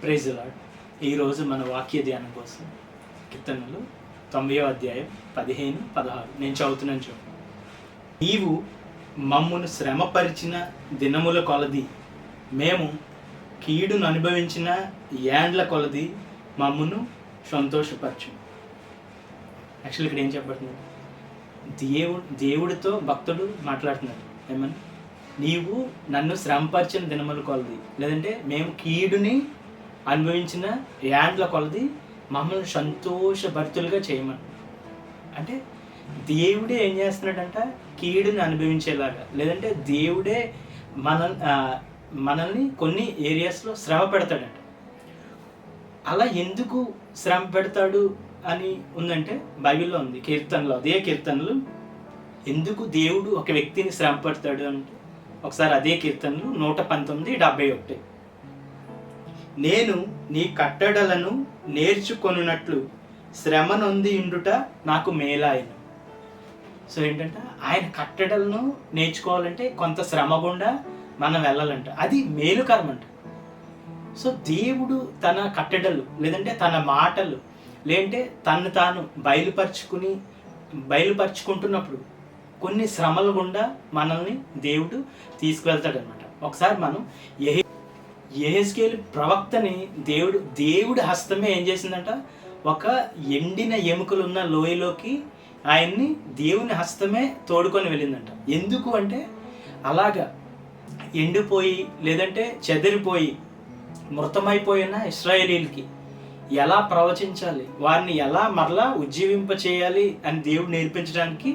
Praise the lord. ఈరోజు మన వాక్య ధ్యానం కోసం కీర్తనలు 90వ అధ్యాయం 15, 16 నేను చదువుతున్నాను చూడండి. నీవు మమ్మును శ్రమపరిచిన దినముల కొలది, మేము కీడును అనుభవించిన ఏండ్ల కొలది మమ్మును సంతోషపరచు. యాక్చువల్లీ ఇక్కడ ఏం చెప్పబడుతుంది? దేవుడితో భక్తుడు మాట్లాడుతున్నాడు. ఏమని? నీవు నన్ను శ్రమపరిచిన దినముల కొలది, లేదంటే మేము కీడుని అనుభవించిన యాండ్ల కొలది మమ్మల్ని సంతోషభరితులుగా చేయమని. అంటే దేవుడే ఏం చేస్తున్నాడంట? కీడుని అనుభవించేలాగా, లేదంటే దేవుడే మనల్ని కొన్ని ఏరియాస్లో శ్రమ పెడతాడంట. అలా ఎందుకు శ్రమ పెడతాడు అని ఉందంటే బైబిల్లో ఉంది, కీర్తనలో. అదే కీర్తనలు ఎందుకు దేవుడు ఒక వ్యక్తిని శ్రమ పెడతాడు అంటే ఒకసారి అదే కీర్తనలు 119:71. నేను నీ కట్టడలను నేర్చుకొనున్నట్లు శ్రమ నొంది ఉండుట నాకు మేలాయను. సో ఏంటంటే ఆయన కట్టడలను నేర్చుకోవాలంటే కొంత శ్రమ గుండా మనం వెళ్ళాలంట. అది మేలుకరం అంట. సో దేవుడు తన కట్టడలు, లేదంటే తన మాటలు, లేదంటే తను తాను బయలుపరుచుకుంటున్నప్పుడు కొన్ని శ్రమల గుండా మనల్ని దేవుడు తీసుకువెళ్తాడనమాట. ఒకసారి మనం యెహెజ్కేలు ప్రవక్తని దేవుడి హస్తమే ఏం చేసిందంట? ఒక ఎండిన ఎముకలు ఉన్న లోయలోకి ఆయన్ని దేవుని హస్తమే తోడుకొని వెళ్ళిందంట. ఎందుకు అంటే అలాగా ఎండిపోయి, లేదంటే చెదిరిపోయి మృతమైపోయిన ఇశ్రాయేలీలకి ఎలా ప్రవచించాలి, వారిని ఎలా మరలా ఉజ్జీవింప చేయాలి అని దేవుడు నేర్పించడానికి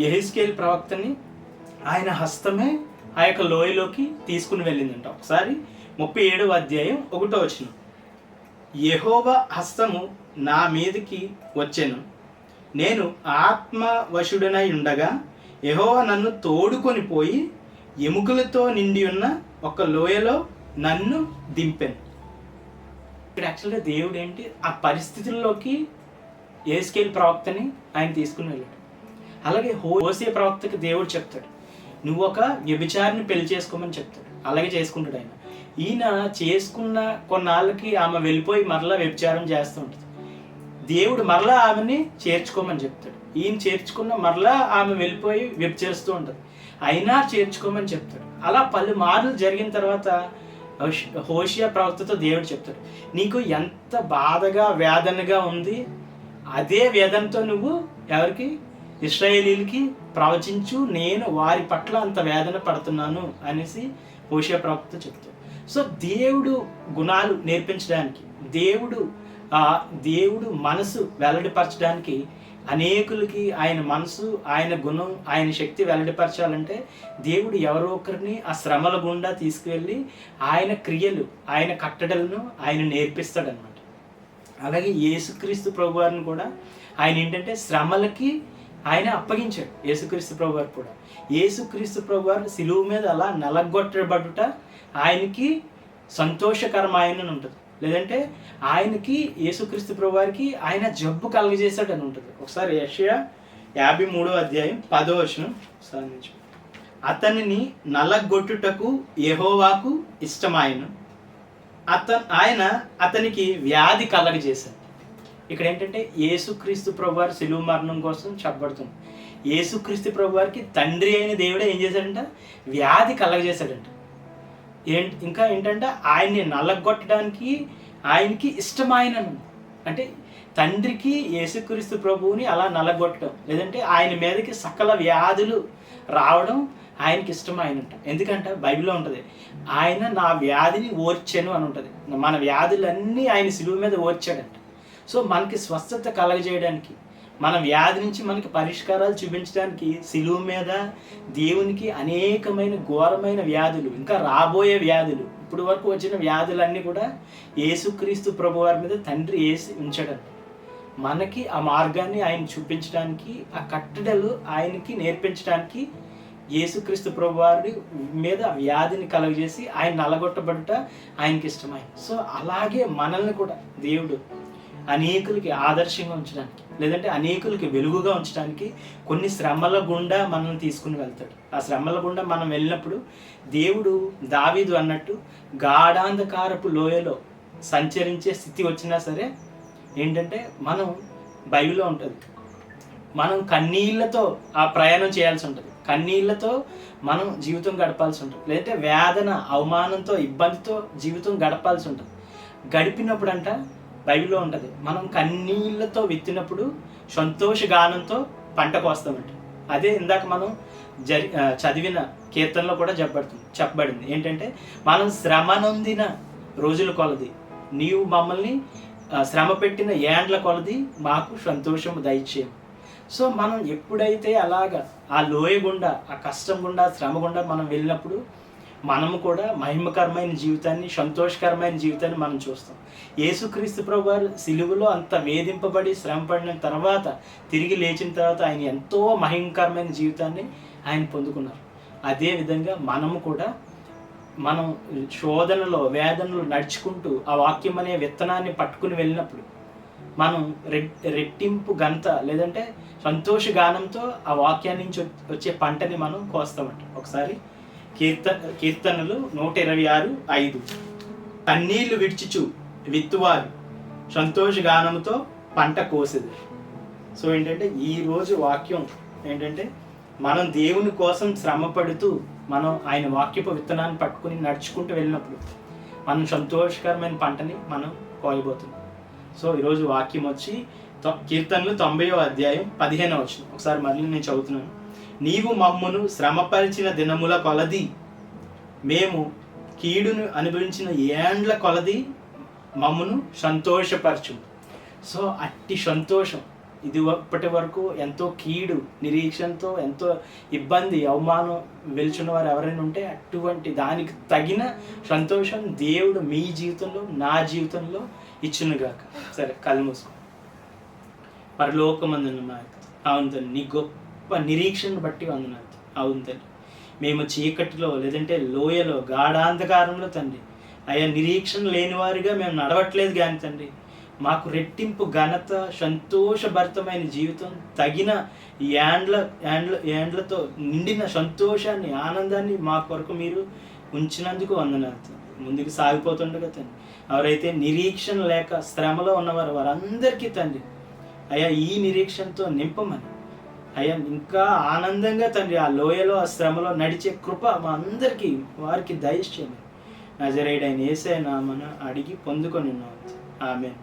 యెహెజ్కేలు ప్రవక్తని ఆయన హస్తమే ఆ యొక్క లోయలోకి తీసుకుని వెళ్ళిందంట. ఒకసారి 37వ అధ్యాయం 1వ వచనం. యెహోవా హస్తము నా మీదకి వచ్చెను, నేను ఆత్మవశుడనై ఉండగా యెహోవా నన్ను తోడుకొని పోయి ఎముకలతో నిండి ఉన్న ఒక లోయలో నన్ను దింపెను. ఇక్కడ యాక్చువల్గా దేవుడు ఏంటి, ఆ పరిస్థితుల్లోకి యెహెజ్కేలు ప్రవక్తని ఆయన తీసుకుని వెళ్ళాడు. అలాగే హోషేయ ప్రవక్తకి దేవుడు చెప్తాడు, నువ్వు ఒక వ్యభిచారిని పెళ్లి చేసుకోమని చెప్తాడు. అలాగే చేసుకుంటాడు ఆయన. ఈయన చేసుకున్న కొన్నాళ్ళకి ఆమె వెళ్ళిపోయి మరలా వ్యభిచారం చేస్తూ ఉంటుంది. దేవుడు మరలా ఆమెని చేర్చుకోమని చెప్తాడు. ఈయన చేర్చుకున్న మరలా ఆమె వెళ్ళిపోయి వ్యభిచరిస్తూ ఉంటుంది. అయినా చేర్చుకోమని చెప్తాడు. అలా పలుమార్లు జరిగిన తర్వాత హోషేయ ప్రవక్తతో దేవుడు చెప్తాడు, నీకు ఎంత బాధగా వేదనగా ఉంది, అదే వేదనతో నువ్వు ఎవరికి? ఇశ్రాయేలీలకి ప్రవచించు, నేను వారి పట్ల అంత వేదన పడుతున్నాను అనేసి హోషేయ ప్రవక్త చెప్తాడు. సో దేవుడు గుణాలు నేర్పించడానికి, దేవుడు మనసు వెల్లడిపరచడానికి, అనేకులకి ఆయన మనసు, ఆయన గుణం, ఆయన శక్తి వెల్లడిపరచాలంటే దేవుడు ఎవరో ఒకరిని ఆ శ్రమల గుండా తీసుకువెళ్ళి ఆయన క్రియలు, ఆయన కట్టడలను ఆయన నేర్పిస్తాడనమాట. అలాగే యేసుక్రీస్తు ప్రభువారిని కూడా ఆయన ఏంటంటే శ్రమలకి ఆయన అప్పగించాడు. యేసుక్రీస్తు ప్రభువారు కూడా, యేసుక్రీస్తు ప్రభువారు సిలువ మీద అలా నలగొట్టబడుట ఆయనకి సంతోషకరమైన ఉంటుంది, లేదంటే ఆయనకి యేసుక్రీస్తు ప్రభువారికి ఆయన జబ్బు కలుగజేశాడని ఉంటుంది. ఒకసారి యెషయా 53వ అధ్యాయం 10వ వచనం సాధించు. అతనిని నలగొట్టుటకు యెహోవాకు ఇష్టమాయను, ఆయన అతనికి వ్యాధి కలగజేశాడు. ఇక్కడ ఏంటంటే యేసుక్రీస్తు ప్రభువారు సిలువ మరణం కోసం చెప్పబడుతుంది. యేసుక్రీస్తు ప్రభువారికి తండ్రి అయిన దేవుడే ఏం చేశాడంట? వ్యాధి కలగజేశాడంట. ఇంకా ఏంటంటే ఆయన్ని నలగొట్టడానికి ఆయనకి ఇష్టమాయనను. అంటే తండ్రికి యేసుక్రీస్తు ప్రభువుని అలా నలగొట్టడం, లేదంటే ఆయన మీదకి సకల వ్యాధులు రావడం ఆయనకి ఇష్టమైనంట. ఎందుకంటే బైబిల్లో ఉంటుంది, ఆయన నా వ్యాధిని ఓర్చెను అని ఉంటుంది. మన వ్యాధులన్నీ ఆయన సిలువ మీద ఓర్చాడంట. సో మనకి స్వస్థత కలగజేయడానికి, మన వ్యాధి నుంచి మనకి పరిష్కారాలు చూపించడానికి సిలువ మీద దేవునికి అనేకమైన ఘోరమైన వ్యాధులు, ఇంకా రాబోయే వ్యాధులు, ఇప్పుడు వరకు వచ్చిన వ్యాధులన్నీ కూడా యేసుక్రీస్తు ప్రభువారి మీద తండ్రి వేసి ఉంచాడంట. మనకి ఆ మార్గాన్ని ఆయన చూపించడానికి, ఆ కట్టడలు ఆయనకి నేర్పించడానికి యేసుక్రీస్తు ప్రభువారి మీద వ్యాధిని కలుగజేసి ఆయన నలగొట్టబడుట ఆయనకి ఇష్టమైంది. సో అలాగే మనల్ని కూడా దేవుడు అనేకులకి ఆదర్శంగా ఉంచడానికి, లేదంటే అనేకులకి వెలుగుగా ఉంచడానికి కొన్ని శ్రమల గుండా మనల్ని తీసుకుని వెళ్తాడు. ఆ శ్రమల గుండా మనం వెళ్ళినప్పుడు దేవుడు దావీదు అన్నట్టు గాఢాంధకారపు లోయలో సంచరించే స్థితి వచ్చినా సరే ఏంటంటే మనం బైబిల్లో ఉంటుంది, మనం కన్నీళ్ళతో ఆ ప్రయాణం చేయాల్సి ఉంటుంది, కన్నీళ్ళతో మనం జీవితం గడపాల్సి ఉంటుంది, లేదంటే వేదన అవమానంతో ఇబ్బందితో జీవితం గడపాల్సి ఉంటుంది. గడిపినప్పుడు అంట బైబిల్లో ఉంటుంది, మనం కన్నీళ్ళతో విత్తినప్పుడు సంతోషగానంతో పంట కోస్తామంట. అదే ఇందాక మనం చదివిన కీర్తనలో కూడా చెప్పబడింది ఏంటంటే, మనం శ్రమ నొందిన రోజుల కొలది నీవు మమ్మల్ని శ్రమ పెట్టిన ఏండ్ల కొలది మాకు సంతోషము దయచేయం. సో మనం ఎప్పుడైతే అలాగా ఆ లోయ గుండా, ఆ కష్టం గుండా, శ్రమ గుండా మనం వెళ్ళినప్పుడు మనము కూడా మహిమకరమైన జీవితాన్ని, సంతోషకరమైన జీవితాన్ని మనం చూస్తాం. యేసుక్రీస్తు ప్రభువారు సిలువలో అంత వేధింపబడి శ్రమ పడిన తర్వాత, తిరిగి లేచిన తర్వాత ఆయన ఎంతో మహిమకరమైన జీవితాన్ని ఆయన పొందుకున్నారు. అదేవిధంగా మనము కూడా మనం శోధనలో, వేదనలో నడుచుకుంటూ ఆ వాక్యం అనే విత్తనాన్ని పట్టుకుని వెళ్ళినప్పుడు మనం రెట్టింపు ఘనత, లేదంటే సంతోష గానంతో ఆ వాక్యాన్ని నుంచి వచ్చే పంటని మనం కోస్తామంట. ఒకసారి కీర్తనలు 126:5, కన్నీళ్లు విడిచిచు విత్తువారు సంతోష గానంతో పంట కోసేది. సో ఏంటంటే ఈరోజు వాక్యం ఏంటంటే, మనం దేవుని కోసం శ్రమ పడుతూ మనం ఆయన వాక్యపు విత్తనాన్ని పట్టుకుని నడుచుకుంటూ వెళ్ళినప్పుడు మనం సంతోషకరమైన పంటని మనం కోయబోతున్నాం. సో ఈరోజు వాక్యం వచ్చి కీర్తనలు 90:15. ఒకసారి మళ్ళీ నేను చదువుతున్నాను. నీవు మమ్మును శ్రమపరిచిన దినముల కొలది, మేము కీడును అనుభవించిన ఏండ్ల కొలది మమ్మును సంతోషపరచు. సో అట్టి సంతోషం, ఇది ఇప్పటి వరకు ఎంతో కీడు, నిరీక్షణతో ఎంతో ఇబ్బంది, అవమానం వెలుచున్న వారు ఎవరైనా ఉంటే అటువంటి దానికి తగిన సంతోషం దేవుడు మీ జీవితంలో, నా జీవితంలో ఇచ్చునుగాక. సరే, కళ్ళు మూసుకో. పరలోకమందున్న మా అవును తండ్రి, నీ గొప్ప నిరీక్షను బట్టి వందనాలు. అవును తండ్రి, మేము చీకటిలో, లేదంటే లోయలో, గాఢాంధకారంలో తండ్రి అయ్యా నిరీక్షణ లేని వారిగా మేము నడవట్లేదు కానీ తండ్రి, మాకు రెట్టింపు ఘనత, సంతోషభరితమైన జీవితం, తగిన ఏండ్లతో నిండిన సంతోషాన్ని, ఆనందాన్ని మా కొరకు మీరు ఉంచినందుకు వందనాలు. ముందుకు సాగిపోతుండగా తండ్రి, ఎవరైతే నిరీక్షణ లేక శ్రమలో ఉన్నవారు వారందరికీ తండ్రి అయ్యా ఈ నిరీక్షణతో నింపమని, అయ్యా ఇంకా ఆనందంగా తండ్రి ఆ లోయలో, ఆ శ్రమలో నడిచే కృప మా అందరికీ, వారికి దయచేయమని నజరేయుడైన యేసయ్య నామమున అడిగి పొందుకొని ఉన్నాం. ఆమేన్.